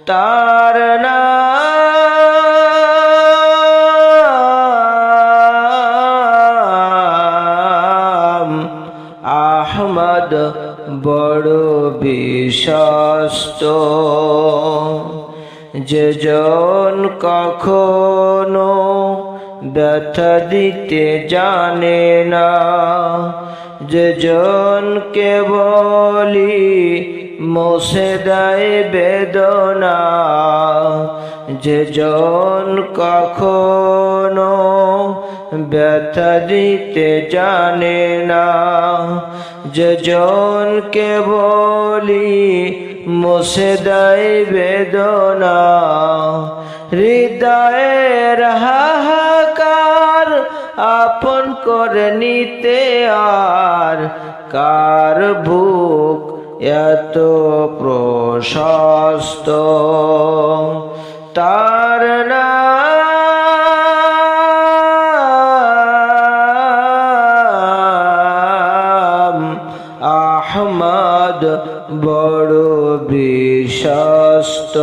তার নাম আহমদ বড় বিশ্বস্ত। যেজন কখনো ব্যথা দিতে জানে না, যেজনকে বলি মুছে দেয় বেদনা, যেজন কখনো ব্যথা দিতে জানে না, যেজনকে বলি মুছে দেয় বেদনা। হৃদয়ের হাহাকার আপন করে নিতে আর কার বুক এত প্রশস্ত। তার নাম আহমদ বড় বিশ্বস্ত।